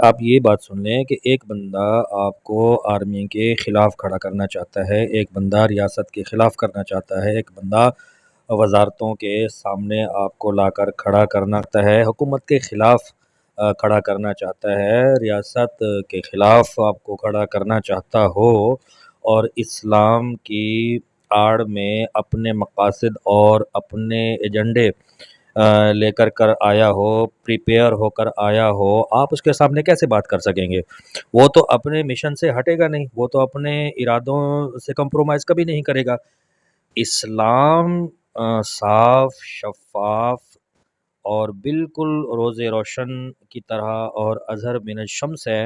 آپ یہ بات سن لیں کہ ایک بندہ آپ کو آرمی کے خلاف کھڑا کرنا چاہتا ہے، ایک بندہ ریاست کے خلاف کرنا چاہتا ہے، ایک بندہ وزارتوں کے سامنے آپ کو لا کر کھڑا کرنا چاہتا ہے، حکومت کے خلاف کھڑا کرنا چاہتا ہے، ریاست کے خلاف آپ کو کھڑا کرنا چاہتا ہو اور اسلام کی آڑ میں اپنے مقاصد اور اپنے ایجنڈے لے کر آیا ہو، پریپیئر ہو کر آیا ہو، آپ اس کے سامنے کیسے بات کر سکیں گے؟ وہ تو اپنے مشن سے ہٹے گا نہیں، وہ تو اپنے ارادوں سے کمپرومائز کبھی نہیں کرے گا۔ اسلام صاف، شفاف اور بالکل روز روشن کی طرح اور اظہر من الشمس ہے،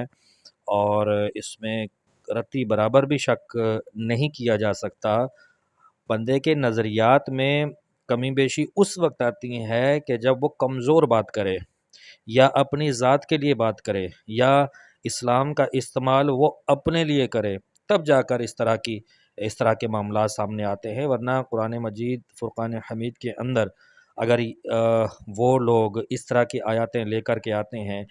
اور اس میں رتی برابر بھی شک نہیں کیا جا سکتا۔ بندے کے نظریات میں کمی بیشی اس وقت آتی ہے کہ جب وہ کمزور بات کرے یا اپنی ذات کے لیے بات کرے یا اسلام کا استعمال وہ اپنے لیے کرے، تب جا کر اس طرح کے معاملات سامنے آتے ہیں۔ ورنہ قرآن مجید فرقان حمید کے اندر اگر وہ لوگ اس طرح کی آیاتیں لے کر کے آتے ہیں،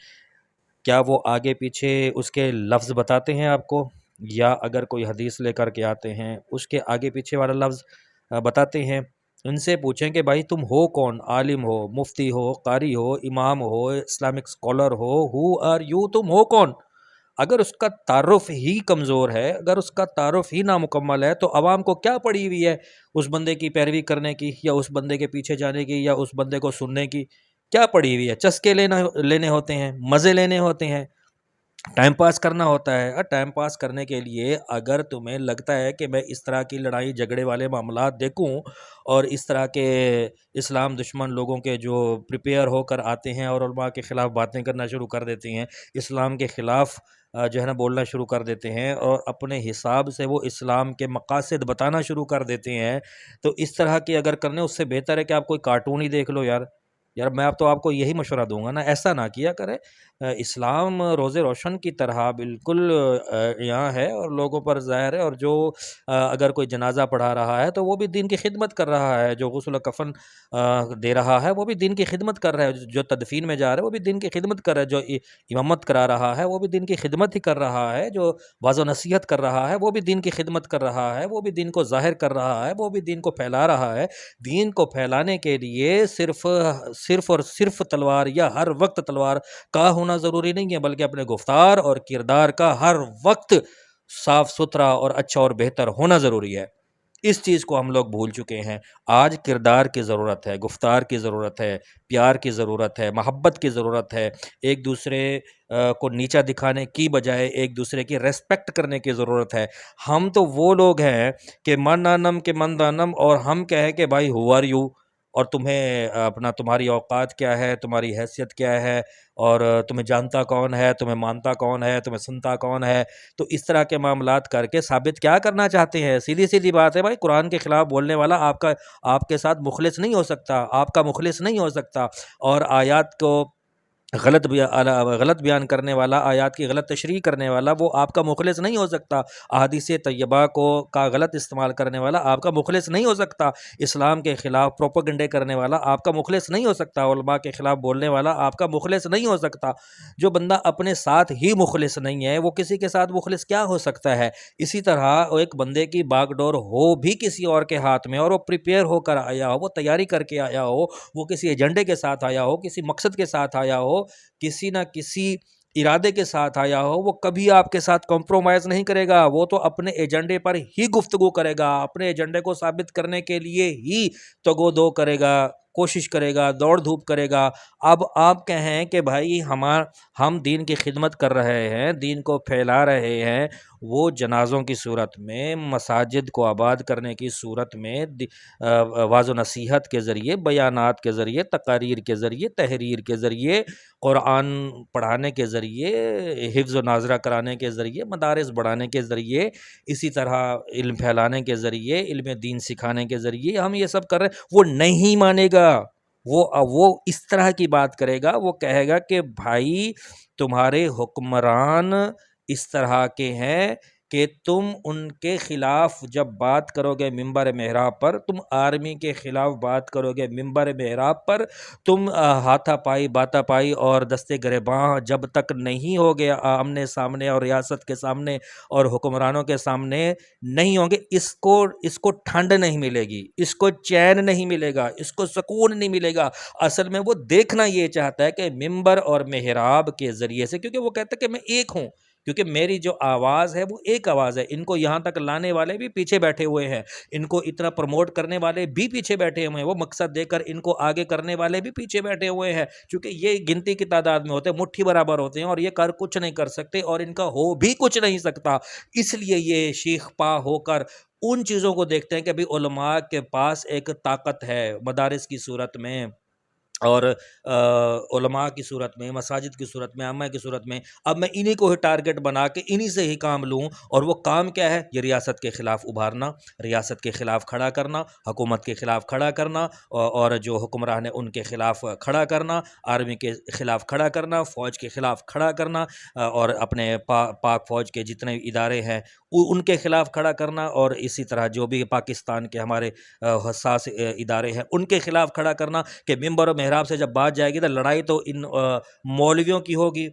کیا وہ آگے پیچھے اس کے لفظ بتاتے ہیں آپ کو؟ یا اگر کوئی حدیث لے کر کے آتے ہیں اس کے آگے پیچھے والا لفظ بتاتے ہیں؟ ان سے پوچھیں کہ بھائی تم ہو کون؟ عالم ہو، مفتی ہو، قاری ہو، امام ہو، اسلامک اسکالر ہو آر یو؟ تم ہو کون؟ اگر اس کا تعارف ہی کمزور ہے، اگر اس کا تعارف ہی نامکمل ہے، تو عوام کو کیا پڑی ہوئی ہے اس بندے کی پیروی کرنے کی، یا اس بندے کے پیچھے جانے کی، یا اس بندے کو سننے کی؟ کیا پڑی ہوئی ہے؟ چسکے لینے ہوتے ہیں، مزے لینے ہوتے ہیں، ٹائم پاس کرنا ہوتا ہے۔ اور ٹائم پاس کرنے کے لیے اگر تمہیں لگتا ہے کہ میں اس طرح کی لڑائی جھگڑے والے معاملات دیکھوں اور اس طرح کے اسلام دشمن لوگوں کے جو پریپیئر ہو کر آتے ہیں اور علماء کے خلاف باتیں کرنا شروع کر دیتے ہیں، اسلام کے خلاف جو ہے نا بولنا شروع کر دیتے ہیں، اور اپنے حساب سے وہ اسلام کے مقاصد بتانا شروع کر دیتے ہیں، تو اس طرح کی اگر کرنے اس سے بہتر ہے کہ آپ کوئی کارٹون ہی دیکھ لو یار۔ میں اب تو آپ کو یہی مشورہ دوں گا نا، ایسا نہ کیا کرے۔ اسلام روز روشن کی طرح بالکل یہاں ہے اور لوگوں پر ظاہر ہے، اور جو اگر کوئی جنازہ پڑھا رہا ہے تو وہ بھی دین کی خدمت کر رہا ہے، جو غسل و کفن دے رہا ہے وہ بھی دین کی خدمت کر رہا ہے، جو تدفین میں جا رہا ہے وہ بھی دین کی خدمت کر رہا ہے، جو امامت کرا رہا ہے وہ بھی دین کی خدمت ہی کر رہا ہے، جو واعظ و نصیحت کر رہا ہے وہ بھی دین کی خدمت کر رہا ہے، وہ بھی دین کو ظاہر کر رہا ہے، وہ بھی دین کو پھیلا رہا ہے۔ دین کو پھیلانے کے لیے صرف اور صرف تلوار یا ہر وقت تلوار کا ہونا ضروری نہیں ہے، بلکہ اپنے گفتار اور کردار کا ہر وقت صاف ستھرا اور اچھا اور بہتر ہونا ضروری ہے۔ اس چیز کو ہم لوگ بھول چکے ہیں۔ آج کردار کی ضرورت ہے، گفتار کی ضرورت ہے، پیار کی ضرورت ہے، محبت کی ضرورت ہے، ایک دوسرے کو نیچا دکھانے کی بجائے ایک دوسرے کی ریسپیکٹ کرنے کی ضرورت ہے۔ ہم تو وہ لوگ ہیں کہ من آنم کے من دانم، اور ہم کہیں کہ بھائی ہو آر یو، اور تمہیں تمہاری اوقات کیا ہے، تمہاری حیثیت کیا ہے، اور تمہیں جانتا کون ہے، تمہیں مانتا کون ہے، تمہیں سنتا کون ہے؟ تو اس طرح کے معاملات کر کے ثابت کیا کرنا چاہتے ہیں؟ سیدھی سیدھی بات ہے بھائی، قرآن کے خلاف بولنے والا آپ کے ساتھ مخلص نہیں ہو سکتا، آپ کا مخلص نہیں ہو سکتا، اور آیات کو غلط بیان کرنے والا، آیات کی غلط تشریح کرنے والا، وہ آپ کا مخلص نہیں ہو سکتا۔ احادیث طیبہ کا غلط استعمال کرنے والا آپ کا مخلص نہیں ہو سکتا۔ اسلام کے خلاف پروپیگنڈے کرنے والا آپ کا مخلص نہیں ہو سکتا۔ علماء کے خلاف بولنے والا آپ کا مخلص نہیں ہو سکتا۔ جو بندہ اپنے ساتھ ہی مخلص نہیں ہے، وہ کسی کے ساتھ مخلص کیا ہو سکتا ہے؟ اسی طرح ایک بندے کی باغ ڈور ہو بھی کسی اور کے ہاتھ میں، اور وہ پریپیئر ہو کر آیا ہو، وہ تیاری کر کے آیا ہو، وہ کسی ایجنڈے کے ساتھ آیا ہو، کسی مقصد کے ساتھ آیا ہو، کسی نہ کسی ارادے کے ساتھ آیا ہو، وہ کبھی آپ کے ساتھ کمپرومائز نہیں کرے گا۔ وہ تو اپنے ایجنڈے پر ہی گفتگو کرے گا، اپنے ایجنڈے کو ثابت کرنے کے لیے ہی تگ و دو کرے گا، کوشش کرے گا، دوڑ دھوپ کرے گا۔ اب آپ کہیں کہ بھائی ہم دین کی خدمت کر رہے ہیں، دین کو پھیلا رہے ہیں، وہ جنازوں کی صورت میں، مساجد کو آباد کرنے کی صورت میں، واعظ و نصیحت کے ذریعے، بیانات کے ذریعے، تقاریر کے ذریعے، تحریر کے ذریعے، قرآن پڑھانے کے ذریعے، حفظ و ناظرہ کرانے کے ذریعے، مدارس بڑھانے کے ذریعے، اسی طرح علم پھیلانے کے ذریعے، علم دین سکھانے کے ذریعے ہم یہ سب کر رہے ہیں، وہ نہیں مانے گا۔ وہ اس طرح کی بات کرے گا، وہ کہے گا کہ بھائی تمہارے حکمران اس طرح کے ہیں کہ تم ان کے خلاف جب بات کرو گے منبر محراب پر، تم آرمی کے خلاف بات کرو گے منبر محراب پر، تم ہاتھا پائی باتا پائی اور دستے گریباں جب تک نہیں ہو گیا آمنے سامنے اور ریاست کے سامنے اور حکمرانوں کے سامنے نہیں ہوں گے، اس کو ٹھنڈ نہیں ملے گی، اس کو چین نہیں ملے گا، اس کو سکون نہیں ملے گا۔ اصل میں وہ دیکھنا یہ چاہتا ہے کہ منبر اور محراب کے ذریعے سے، کیونکہ وہ کہتا ہے کہ میں ایک ہوں، کیونکہ میری جو آواز ہے وہ ایک آواز ہے، ان کو یہاں تک لانے والے بھی پیچھے بیٹھے ہوئے ہیں، ان کو اتنا پروموٹ کرنے والے بھی پیچھے بیٹھے ہوئے ہیں، وہ مقصد دے کر ان کو آگے کرنے والے بھی پیچھے بیٹھے ہوئے ہیں، چونکہ یہ گنتی کی تعداد میں ہوتے ہیں، مٹھی برابر ہوتے ہیں، اور یہ کچھ نہیں کر سکتے اور ان کا ہو بھی کچھ نہیں سکتا۔ اس لیے یہ شیخ پا ہو کر ان چیزوں کو دیکھتے ہیں کہ بھی علماء کے پاس ایک طاقت ہے، مدارس کی صورت میں اور علماء کی صورت میں، مساجد کی صورت میں، عامہ کی صورت میں، اب میں انہی کو ہی ٹارگٹ بنا کے انہی سے ہی کام لوں، اور وہ کام کیا ہے؟ یہ ریاست کے خلاف ابھارنا، ریاست کے خلاف کھڑا کرنا، حکومت کے خلاف کھڑا کرنا، اور جو حکمران ہیں ان کے خلاف کھڑا کرنا، آرمی کے خلاف کھڑا کرنا، فوج کے خلاف کھڑا کرنا، اور اپنے پاک فوج کے جتنے ادارے ہیں ان کے خلاف کھڑا کرنا، اور اسی طرح جو بھی پاکستان کے ہمارے حساس ادارے ہیں ان کے خلاف کھڑا کرنا، کہ منبر و محراب سے جب بات جائے گی تو لڑائی تو ان مولویوں کی ہوگی،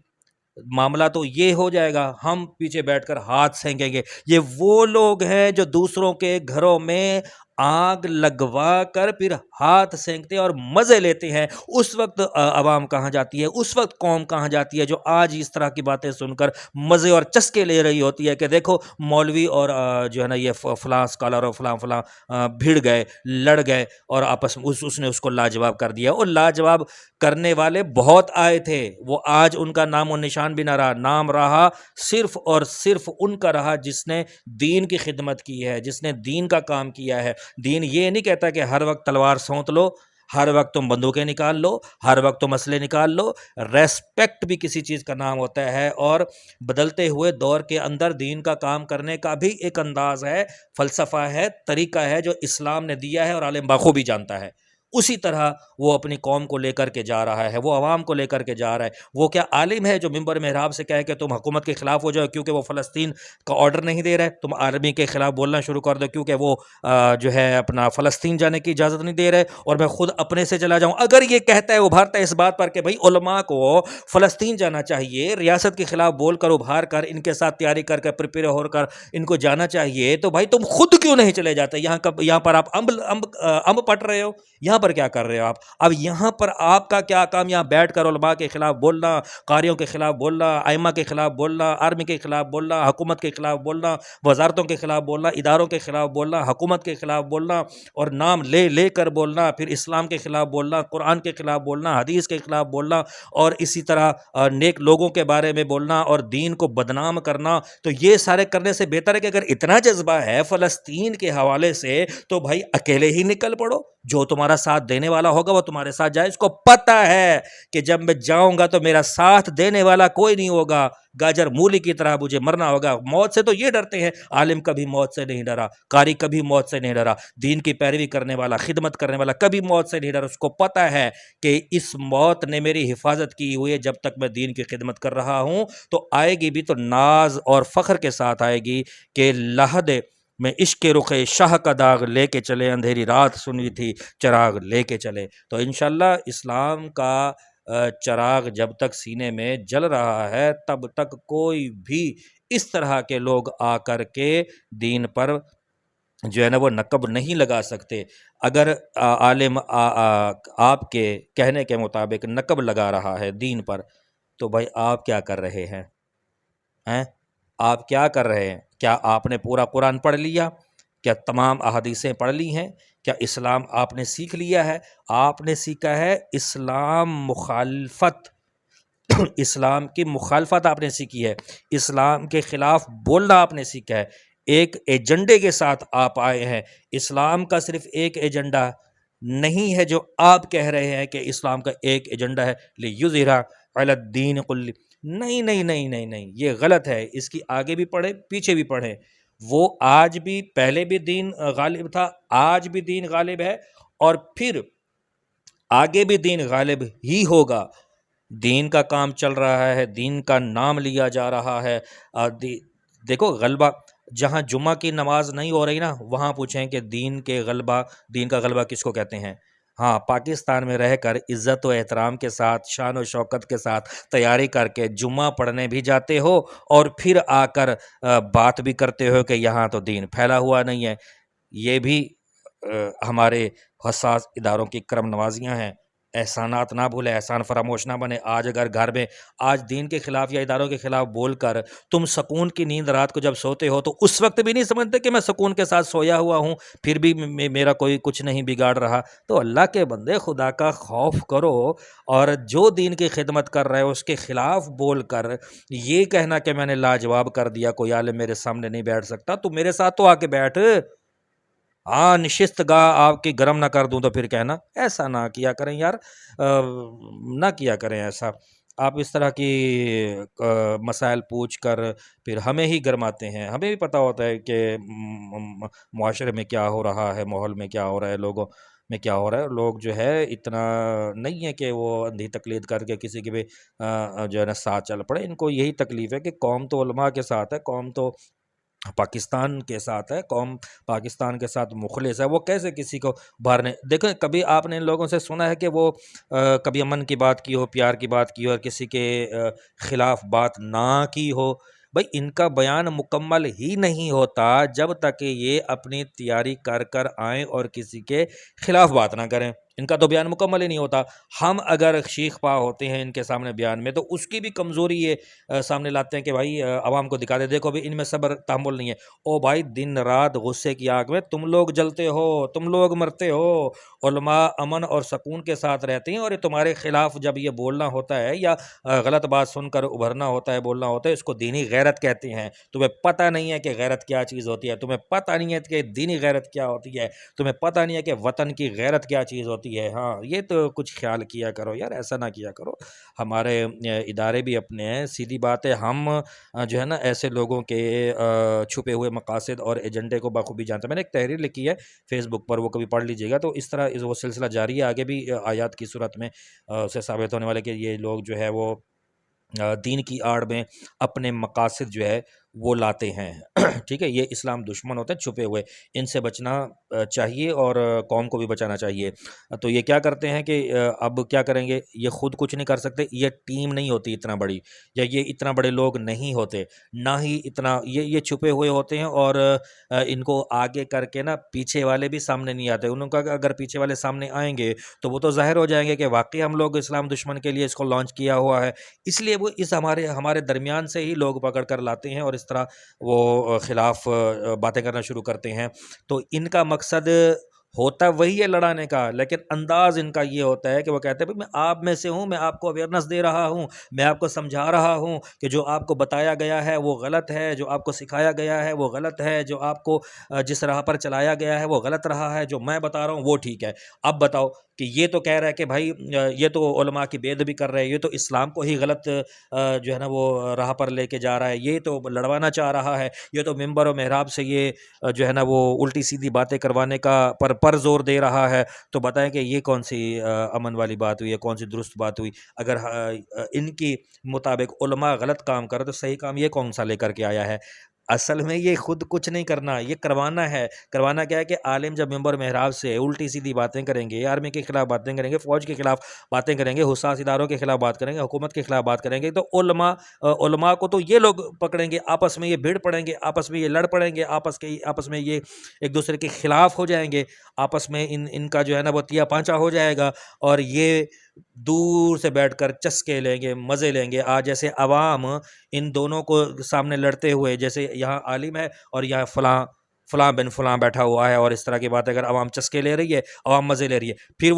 معاملہ تو یہ ہو جائے گا، ہم پیچھے بیٹھ کر ہاتھ سینکیں گے۔ یہ وہ لوگ ہیں جو دوسروں کے گھروں میں آگ لگوا کر پھر ہاتھ سینکتے اور مزے لیتے ہیں، اس وقت عوام کہاں جاتی ہے، اس وقت قوم کہاں جاتی ہے جو آج اس طرح کی باتیں سن کر مزے اور چسکے لے رہی ہوتی ہے کہ دیکھو مولوی اور جو ہے نا یہ فلاں اسکالر اور فلاں بھیڑ گئے، لڑ گئے، اور آپس میں اس نے اس کو لاجواب کر دیا، اور لاجواب کرنے والے بہت آئے تھے، وہ آج ان کا نام و نشان بھی نہ رہا، نام رہا صرف اور صرف ان کا رہا جس نے دین کی خدمت کی ہے، جس نے دین کا کام کیا ہے۔ دین یہ نہیں کہتا کہ ہر وقت تلوار سونت لو، ہر وقت تم بندوقیں نکال لو، ہر وقت تم اسلحے نکال لو، ریسپیکٹ بھی کسی چیز کا نام ہوتا ہے، اور بدلتے ہوئے دور کے اندر دین کا کام کرنے کا بھی ایک انداز ہے، فلسفہ ہے، طریقہ ہے جو اسلام نے دیا ہے اور عالم بخوبی جانتا ہے۔ اسی طرح وہ اپنی قوم کو لے کر کے جا رہا ہے، وہ عوام کو لے کر کے جا رہا ہے۔ وہ کیا عالم ہے جو منبر محراب سے کہے کہ تم حکومت کے خلاف ہو جاؤ کیونکہ وہ فلسطین کا آرڈر نہیں دے رہے، تم آرمی کے خلاف بولنا شروع کر دو کیونکہ وہ جو ہے اپنا فلسطین جانے کی اجازت نہیں دے رہے، اور میں خود اپنے سے چلا جاؤں؟ اگر یہ کہتا ہے، ابھارتا ہے اس بات پر کہ بھائی علماء کو فلسطین جانا چاہیے، ریاست کے خلاف بول کر ابھار کر ان کے ساتھ تیاری کر کے پریپیئر ہو کر ان کو جانا چاہیے، تو بھائی تم خود کیوں نہیں چلے جاتے؟ یہاں پر آپ امب پٹ رہے ہو، یہاں پر کیا کر رہے ہو آپ؟ اب یہاں پر آپ کا کیا کام؟ یہاں بیٹھ کر علماء کے خلاف بولنا، قاریوں کے خلاف بولنا، ائمہ کے خلاف بولنا، آرمی کے خلاف بولنا، حکومت کے خلاف بولنا، وزارتوں کے خلاف بولنا، اداروں کے خلاف بولنا، حکومت کے خلاف بولنا، اور نام لے لے کر بولنا، پھر اسلام کے خلاف بولنا، قرآن کے خلاف بولنا، حدیث کے خلاف بولنا، اور اسی طرح نیک لوگوں کے بارے میں بولنا اور دین کو بدنام کرنا۔ تو یہ سارے کرنے سے بہتر ہے کہ اگر اتنا جذبہ ہے فلسطین کے حوالے سے تو بھائی اکیلے ہی نکل پڑو، جو تمہارا ساتھ دینے والا ہوگا وہ تمہارے ساتھ جائے۔ اس کو پتہ ہے کہ جب میں جاؤں گا تو میرا ساتھ دینے والا کوئی نہیں ہوگا، گاجر مولی کی طرح مجھے مرنا ہوگا۔ موت سے تو یہ ڈرتے ہیں، عالم کبھی موت سے نہیں ڈرا، قاری کبھی موت سے نہیں ڈرا، دین کی پیروی کرنے والا، خدمت کرنے والا کبھی موت سے نہیں ڈرا۔ اس کو پتہ ہے کہ اس موت نے میری حفاظت کی ہوئی ہے جب تک میں دین کی خدمت کر رہا ہوں، تو آئے گی بھی تو ناز اور فخر کے ساتھ آئے گی کہ لحد میں عشق رخ شاہ کا داغ لے کے چلے، اندھیری رات سنی تھی چراغ لے کے چلے۔ تو انشاءاللہ اسلام کا چراغ جب تک سینے میں جل رہا ہے تب تک کوئی بھی اس طرح کے لوگ آ کر کے دین پر جو ہے نا وہ نقب نہیں لگا سکتے۔ اگر عالم آپ کے کہنے کے مطابق نقب لگا رہا ہے دین پر، تو بھائی آپ کیا کر رہے ہیں؟ آپ کیا کر رہے ہیں؟ کیا آپ نے پورا قرآن پڑھ لیا؟ کیا تمام احادیثیں پڑھ لی ہیں؟ کیا اسلام آپ نے سیکھ لیا ہے؟ آپ نے سیکھا ہے اسلام مخالفت، اسلام کی مخالفت آپ نے سیکھی ہے، اسلام کے خلاف بولنا آپ نے سیکھا ہے، ایک ایجنڈے کے ساتھ آپ آئے ہیں۔ اسلام کا صرف ایک ایجنڈا نہیں ہے جو آپ کہہ رہے ہیں کہ اسلام کا ایک ایجنڈا ہے لِیُظْہِرَ عَلَى الدِّینِ کُلِّہ، نہیں نہیں نہیں نہیں نہیں، یہ غلط ہے۔ اس کی آگے بھی پڑھیں پیچھے بھی پڑھیں، وہ آج بھی، پہلے بھی دین غالب تھا، آج بھی دین غالب ہے، اور پھر آگے بھی دین غالب ہی ہوگا۔ دین کا کام چل رہا ہے، دین کا نام لیا جا رہا ہے، دیکھو غلبہ، جہاں جمعہ کی نماز نہیں ہو رہی نا، وہاں پوچھیں کہ دین کا غلبہ کس کو کہتے ہیں؟ ہاں، پاکستان میں رہ کر عزت و احترام کے ساتھ، شان و شوکت کے ساتھ تیاری کر کے جمعہ پڑھنے بھی جاتے ہو، اور پھر آ کر بات بھی کرتے ہو کہ یہاں تو دین پھیلا ہوا نہیں ہے۔ یہ بھی ہمارے حساس اداروں کی کرم نوازیاں ہیں۔ احسانات نہ بھولے، احسان فراموش نہ بنے۔ آج اگر گھر میں آج دین کے خلاف یا اداروں کے خلاف بول کر تم سکون کی نیند رات کو جب سوتے ہو، تو اس وقت بھی نہیں سمجھتے کہ میں سکون کے ساتھ سویا ہوا ہوں، پھر بھی میرا کوئی کچھ نہیں بگاڑ رہا۔ تو اللہ کے بندے، خدا کا خوف کرو، اور جو دین کی خدمت کر رہے ہو اس کے خلاف بول کر یہ کہنا کہ میں نے لاجواب کر دیا، کوئی عالم میرے سامنے نہیں بیٹھ سکتا، تو میرے ساتھ تو آ کے بیٹھ۔ ہاں، نشست گاہ آپ کی گرم نہ کر دوں تو پھر کہنا۔ ایسا نہ کیا کریں یار، نہ کیا کریں ایسا۔ آپ اس طرح کی مسائل پوچھ کر پھر ہمیں ہی گرماتے ہیں۔ ہمیں بھی پتہ ہوتا ہے کہ معاشرے میں کیا ہو رہا ہے، ماحول میں کیا ہو رہا ہے، لوگوں میں کیا ہو رہا ہے۔ لوگ جو ہے اتنا نہیں ہے کہ وہ اندھی تقلید کر کے کسی کے بھی جو ہے نا ساتھ چل پڑے۔ ان کو یہی تکلیف ہے کہ قوم تو علماء کے ساتھ ہے، قوم تو پاکستان کے ساتھ ہے، قوم پاکستان کے ساتھ مخلص ہے، وہ کیسے کسی کو باہر نہیں۔ دیکھیں، کبھی آپ نے ان لوگوں سے سنا ہے کہ وہ کبھی امن کی بات کی ہو، پیار کی بات کی ہو، اور کسی کے خلاف بات نہ کی ہو؟ بھائی، ان کا بیان مکمل ہی نہیں ہوتا جب تک کہ یہ اپنی تیاری کر کر آئیں اور کسی کے خلاف بات نہ کریں۔ ان کا تو بیان مکمل ہی نہیں ہوتا۔ ہم اگر شیخ پا ہوتے ہیں ان کے سامنے بیان میں، تو اس کی بھی کمزوری یہ سامنے لاتے ہیں کہ بھائی عوام کو دکھا دے، دیکھو بھی ان میں صبر تحمل نہیں ہے۔ او بھائی، دن رات غصے کی آگ میں تم لوگ جلتے ہو، تم لوگ مرتے ہو۔ علماء امن اور سکون کے ساتھ رہتے ہیں، اور یہ تمہارے خلاف جب یہ بولنا ہوتا ہے یا غلط بات سن کر ابھرنا ہوتا ہے، بولنا ہوتا ہے، اس کو دینی غیرت کہتے ہیں۔ تمہیں پتہ نہیں ہے کہ غیرت کیا چیز ہوتی ہے، تمہیں پتہ نہیں ہے کہ دینی غیرت کیا ہوتی ہے، تمہیں پتہ نہیں ہے کہ وطن کی غیرت کیا چیز ہوتی ہے۔ ہاں، یہ تو کچھ خیال کیا کرو یار، ایسا نہ کیا کرو۔ ہمارے ادارے بھی اپنے ہیں، سیدھی بات ہے، ہم جو ہے نا ایسے لوگوں کے چھپے ہوئے مقاصد اور ایجنڈے کو بخوبی جانتے ہیں۔ میں نے ایک تحریر لکھی ہے فیس بک پر، وہ کبھی پڑھ لیجیے گا، تو اس طرح وہ سلسلہ جاری ہے، آگے بھی آیات کی صورت میں اسے ثابت ہونے والے کہ یہ لوگ جو ہے وہ دین کی آڑ میں اپنے مقاصد جو ہے وہ لاتے ہیں۔ ٹھیک ہے، یہ اسلام دشمن ہوتے ہیں چھپے ہوئے، ان سے بچنا چاہیے، اور قوم کو بھی بچانا چاہیے۔ تو یہ کیا کرتے ہیں کہ اب کیا کریں گے، یہ خود کچھ نہیں کر سکتے، یہ ٹیم نہیں ہوتی اتنا بڑی، یا یہ اتنا بڑے لوگ نہیں ہوتے، نہ ہی اتنا یہ چھپے ہوئے ہوتے ہیں، اور ان کو آگے کر کے نا پیچھے والے بھی سامنے نہیں آتے۔ انہوں کا اگر پیچھے والے سامنے آئیں گے تو وہ تو ظاہر ہو جائیں گے کہ واقعی ہم لوگ اسلام دشمن کے لیے اس کو لانچ کیا ہوا ہے، اس لیے وہ اس ہمارے درمیان سے ہی لوگ پکڑ کر لاتے ہیں، اور اس طرح وہ خلاف باتیں کرنا شروع کرتے ہیں۔ تو ان کا مقصد ہوتا وہی ہے لڑانے کا، لیکن انداز ان کا یہ ہوتا ہے کہ وہ کہتے ہیں بھئی میں آپ میں سے ہوں، میں آپ کو اویئرنیس دے رہا ہوں، میں آپ کو سمجھا رہا ہوں کہ جو آپ کو بتایا گیا ہے وہ غلط ہے، جو آپ کو سکھایا گیا ہے وہ غلط ہے، جو آپ کو جس راہ پر چلایا گیا ہے وہ غلط رہا ہے، جو میں بتا رہا ہوں وہ ٹھیک ہے۔ اب بتاؤ کہ یہ تو کہہ رہا ہے کہ بھائی یہ تو علماء کی بے ادبی کر رہے ہیں، یہ تو اسلام کو ہی غلط جو ہے نا وہ راہ پر لے کے جا رہا ہے، یہ تو لڑوانا چاہ رہا ہے، یہ تو ممبر و محراب سے یہ جو ہے نا وہ الٹی سیدھی باتیں کروانے کا پر زور دے رہا ہے۔ تو بتائیں کہ یہ کون سی امن والی بات ہوئی ہے، کون سی درست بات ہوئی؟ اگر ان کی مطابق علماء غلط کام کرے تو صحیح کام یہ کون سا لے کر کے آیا ہے؟ اصل میں یہ خود کچھ نہیں کرنا، یہ کروانا ہے۔ کروانا کیا ہے کہ عالم جب ممبر محراب سے الٹی سیدھی باتیں کریں گے، آرمی کے خلاف باتیں کریں گے، فوج کے خلاف باتیں کریں گے، حساس اداروں کے خلاف بات کریں گے، حکومت کے خلاف بات کریں گے، تو علماء کو تو یہ لوگ پکڑیں گے، آپس میں یہ بھیڑ پڑیں گے، آپس میں یہ لڑ پڑیں گے، آپس میں یہ ایک دوسرے کے خلاف ہو جائیں گے، آپس میں ان کا جو ہے نا وہ تیا پانچا ہو جائے گا، اور یہ دور سے بیٹھ کر چسکے لیں گے، مزے لیں گے۔ آج جیسے عوام ان دونوں کو سامنے لڑتے ہوئے، جیسے یہاں عالم ہے اور یہاں فلاں بن فلاں بیٹھا ہوا ہے، اور اس طرح کی بات اگر عوام چسکے لے رہی ہے، عوام مزے لے رہی ہے، پھر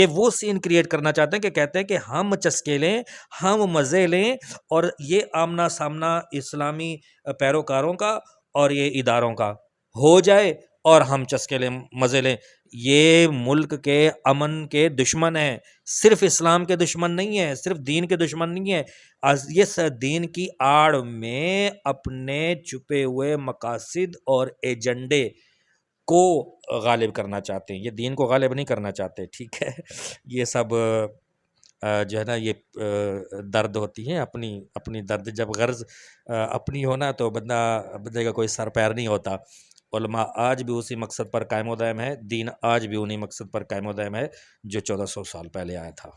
وہ سین کریٹ کرنا چاہتے ہیں کہ کہتے ہیں کہ ہم چسکے لیں، ہم مزے لیں، اور یہ آمنا سامنا اسلامی پیروکاروں کا اور یہ اداروں کا ہو جائے، اور ہم چسکے لیں، مزے لیں۔ یہ ملک کے امن کے دشمن ہیں، صرف اسلام کے دشمن نہیں ہیں، صرف دین کے دشمن نہیں ہیں، یہ دین کی آڑ میں اپنے چھپے ہوئے مقاصد اور ایجنڈے کو غالب کرنا چاہتے ہیں، یہ دین کو غالب نہیں کرنا چاہتے۔ ٹھیک ہے، یہ سب جو ہے نا یہ درد ہوتی ہیں، اپنی اپنی درد جب غرض اپنی ہونا تو بندے کا کوئی سر پیر نہیں ہوتا۔ علماء آج بھی اسی مقصد پر قائم و دائم ہے، دین آج بھی انہی مقصد پر قائم و دائم ہے جو 1400 سال پہلے آیا تھا۔